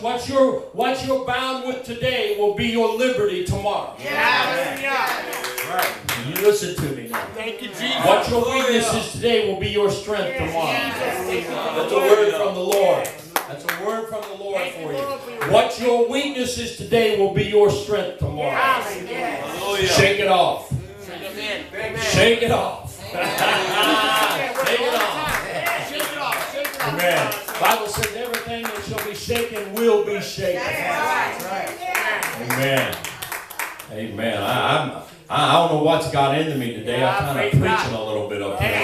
what you're bound with today will be your liberty tomorrow. Right. You listen to me now. Thank you, Jesus. What your weakness is today will be your strength tomorrow. That's a word from the Lord. That's a word from the Lord for you. What your weakness is today will be your strength tomorrow. Shake it off. Shake it off. Shake it off. Amen. The Bible says everything that shall be shaken will be shaken. Amen. Amen. I don't know what's got into me today. I'm kind of preaching a little bit up here.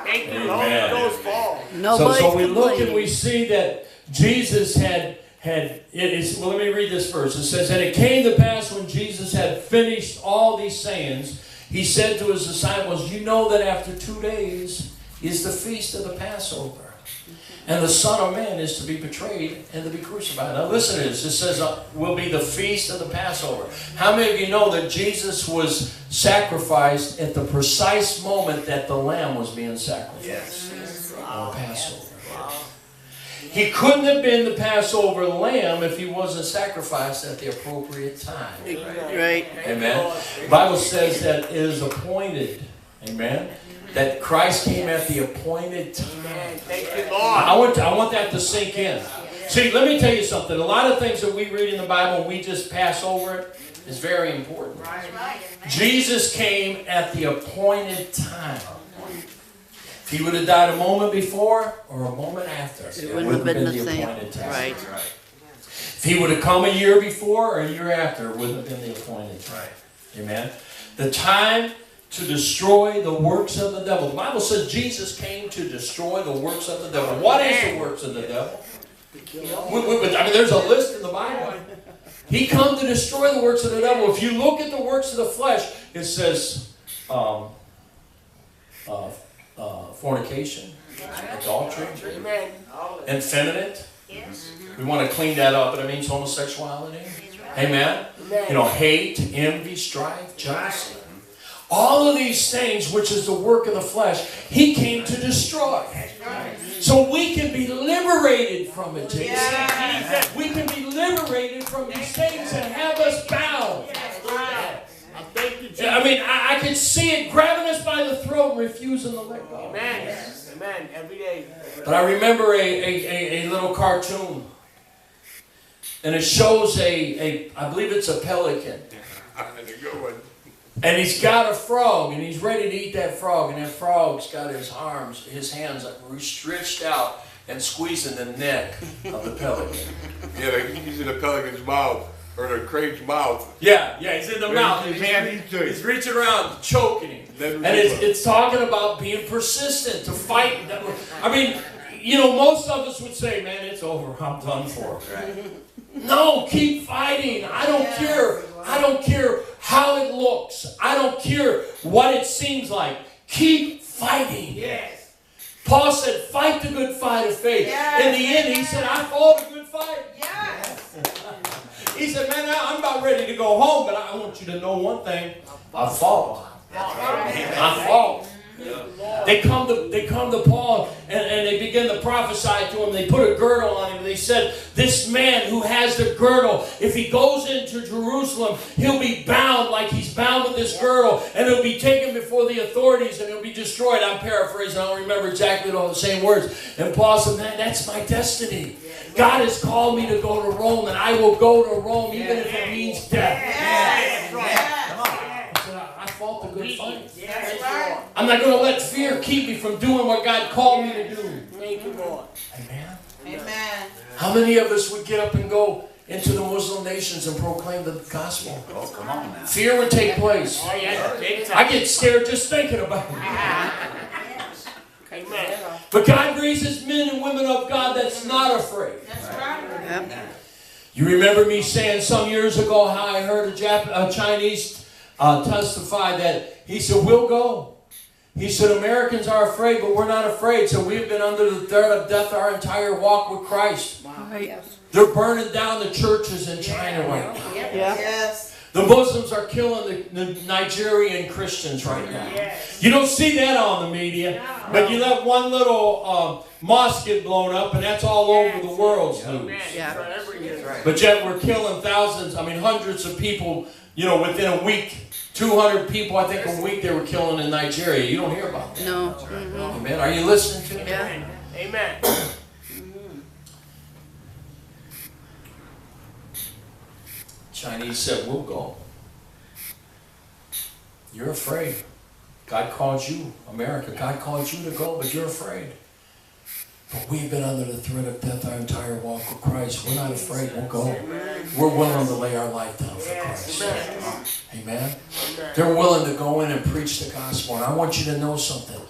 Amen. So we look and we see that Jesus had well, let me read this verse. It says, and it came to pass when Jesus had finished all these sayings, he said to his disciples, you know that after 2 days is the feast of the Passover. And the Son of Man is to be betrayed and to be crucified. Now listen to this. It says, will be the feast of the Passover. How many of you know that Jesus was sacrificed at the precise moment that the lamb was being sacrificed? Yes. On Passover. He couldn't have been the Passover lamb if he wasn't sacrificed at the appropriate time. Right. Amen. The Bible says that it is appointed. Amen. That Christ came at the appointed time. Thank you, Lord. I want that to sink in. See, let me tell you something. A lot of things that we read in the Bible and we just pass over it is very important. Jesus came at the appointed time. If he would have died a moment before or a moment after, it wouldn't have been the appointed time. Right. If he would have come a year before or a year after, it wouldn't have been the appointed time. Amen. The time to destroy the works of the devil. The Bible says Jesus came to destroy the works of the devil. What is the works of the devil? I mean, there's a list in the Bible. He come to destroy the works of the devil. If you look at the works of the flesh, it says fornication, adultery, effeminate. We want to clean that up, but it means homosexuality. Amen. You know, hate, envy, strife, jealousy. All of these things, which is the work of the flesh, he came to destroy. So we can be liberated from it, Jason. We can be liberated from these things that have us bound. I mean, I could see it grabbing us by the throat and refusing to let go. Amen. Amen. Every day. But I remember a little cartoon. And it shows I believe it's a pelican. And he's got a frog, and he's ready to eat that frog, and that frog's got his hands stretched out and squeezing the neck of the pelican. Yeah, he's in the pelican's mouth, or the crane's mouth. Yeah, he's in the mouth. He's reaching around, choking him. And it's talking about being persistent, to fight. I mean, you know, most of us would say, man, it's over, I'm done for. Right. No, keep fighting. I don't care. I don't care how it looks. I don't care what it seems like. Keep fighting. Yes. Paul said, fight the good fight of faith. Yes. In the end, he said, I fought a good fight. Yes. He said, man, I'm about ready to go home, but I want you to know one thing. I fought. I fought. They come to Paul and they begin to prophesy to him. They put a girdle on him. They said, this man who has the girdle, if he goes into Jerusalem, he'll be bound like he's bound with this girdle, and he'll be taken before the authorities and he'll be destroyed. I'm paraphrasing. I don't remember exactly all the same words. And Paul said, man, that's my destiny. God has called me to go to Rome, and I will go to Rome even if it means death. I fought the good fight. I'm not going to let fear keep me from doing what God called me to do. Thank you, Lord. Amen. Amen. How many of us would get up and go into the Muslim nations and proclaim the gospel? Oh, come on now. Fear would take place. Oh, yeah. I get scared just thinking about it. Amen. But God raises men and women of God that's not afraid. That's right. You remember me saying some years ago how I heard a Chinese testify that he said, we'll go. He said, Americans are afraid, but we're not afraid. So we've been under the threat of death our entire walk with Christ. Wow. They're burning down the churches in China right now. Yes. The Muslims are killing the Nigerian Christians right now. Yes. You don't see that on the media, but you let one little mosque get blown up, and that's all over the world's news. Amen. Yeah. That's right. But yet we're killing thousands, hundreds of people, within a week. 200 people, I think, a week they were killing in Nigeria. You don't hear about that. No. Amen. Are you listening to me? Yeah. Amen. Chinese said, we'll go. You're afraid. God called you, America, God called you to go, but you're afraid. But we've been under the threat of death our entire walk with Christ. We're not afraid, we'll go. We're willing to lay our life down for Christ. Amen. They're willing to go in and preach the gospel. And I want you to know something.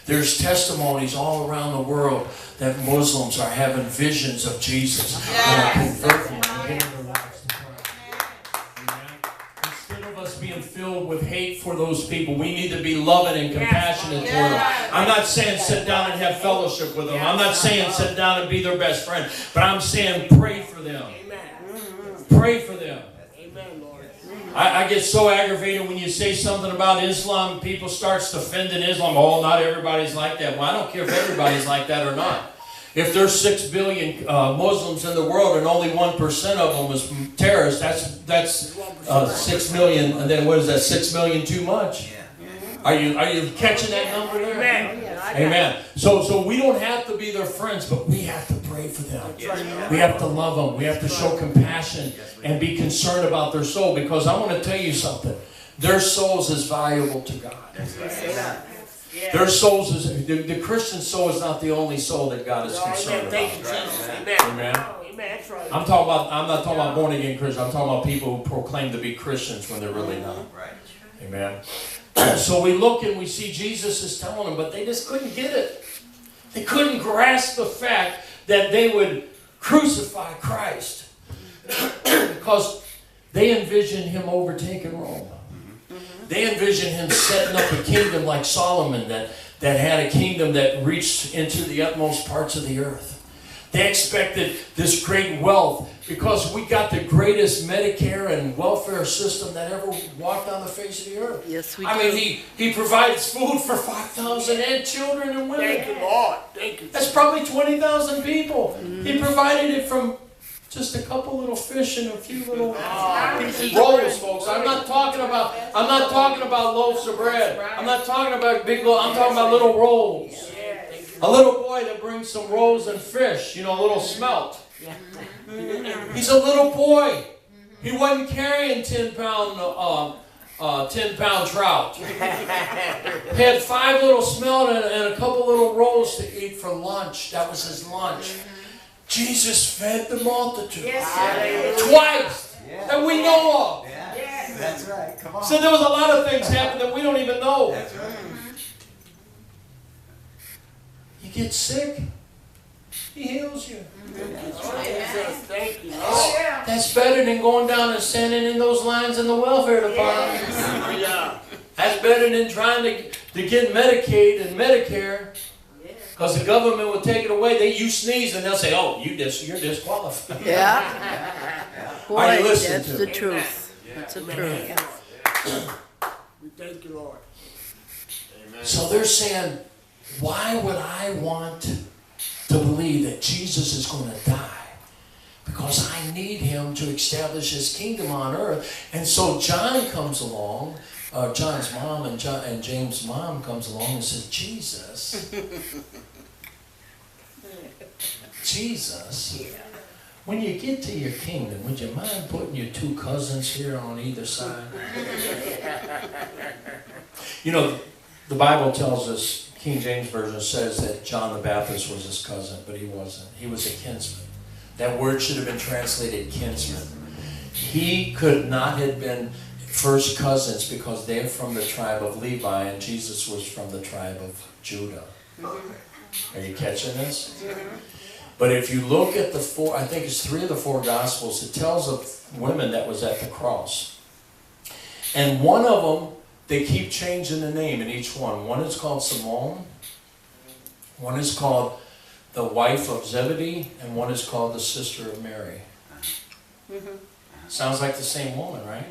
There's testimonies all around the world that Muslims are having visions of Jesus. And are converting and giving their lives to Christ. Amen. Instead of us being filled with hate for those people, we need to be loving and compassionate toward them. I'm not saying sit down and have fellowship with them. I'm not saying sit down and be their best friend. But I'm saying pray for them. Pray for them. Amen, Lord. I get so aggravated when you say something about Islam, people start defending Islam. Oh, not everybody's like that. Well, I don't care if everybody's like that or not. If there's 6 billion Muslims in the world and only 1% of them is terrorists, that's 6 million. And then what is that? 6 million too much? Are you catching that number there? Amen. Amen. So we don't have to be their friends, but we have to pray for them. We have to love them. We have to show compassion and be concerned about their soul, because I want to tell you something. Their souls is valuable to God. Their souls is the Christian soul is not the only soul that God is concerned Thank you, about. Jesus. Amen. Amen. That's right. I'm not talking about born again Christians. I'm talking about people who proclaim to be Christians when they're really not. Amen. So we look and we see Jesus is telling them, but they just couldn't get it. They couldn't grasp the fact that they would crucify Christ because they envisioned him overtaking Rome. They envisioned him setting up a kingdom like Solomon that had a kingdom that reached into the utmost parts of the earth. They expected this great wealth because we got the greatest Medicare and welfare system that ever walked on the face of the earth. Yes, we do. I mean, he provides food for 5,000 and children and women. Thank you, Lord. Thank you. That's probably 20,000 people. He provided it from just a couple little fish and a few little rolls, folks. I'm not talking about loaves of bread. I'm not talking about big loaves. I'm talking about little rolls. A little boy that brings some rolls and fish, a little smelt. He's a little boy. He wasn't carrying 10-pound trout. He had 5 little smelt and a couple little rolls to eat for lunch. That was his lunch. Jesus fed the multitude twice that we know of. That's right. Come on. So there was a lot of things happening that we don't even know. That's right. You get sick, he heals you. Thank you. That's better than going down and standing in those lines in the welfare department. That's better than trying to get Medicaid and Medicare. Because the government will take it away. You sneeze and they'll say, "Oh, you're disqualified." Yeah. Boy, Are you listening that's to the me? truth. That's the truth. We thank you, Lord. So they're saying, why would I want to believe that Jesus is going to die? Because I need him to establish his kingdom on earth. And so John comes along, John's mom and James' mom comes along and says, Jesus, when you get to your kingdom, would you mind putting your 2 cousins here on either side? The Bible tells us, King James Version says that John the Baptist was his cousin, but he wasn't. He was a kinsman. That word should have been translated kinsman. He could not have been first cousins because they're from the tribe of Levi and Jesus was from the tribe of Judah. Are you catching this? But if you look at I think it's 3 of the 4 Gospels, it tells of women that was at the cross. And one of them, they keep changing the name in each one. One is called Simone. One is called the wife of Zebedee. And one is called the sister of Mary. Sounds like the same woman, right?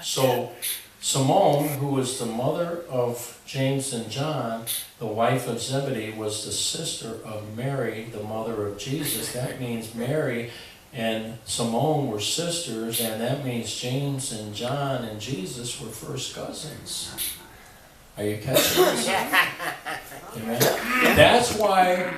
So Simone, who was the mother of James and John, the wife of Zebedee, was the sister of Mary, the mother of Jesus. That means Mary and Simone were sisters, and that means James and John and Jesus were first cousins. Are you catching this? Amen. That's why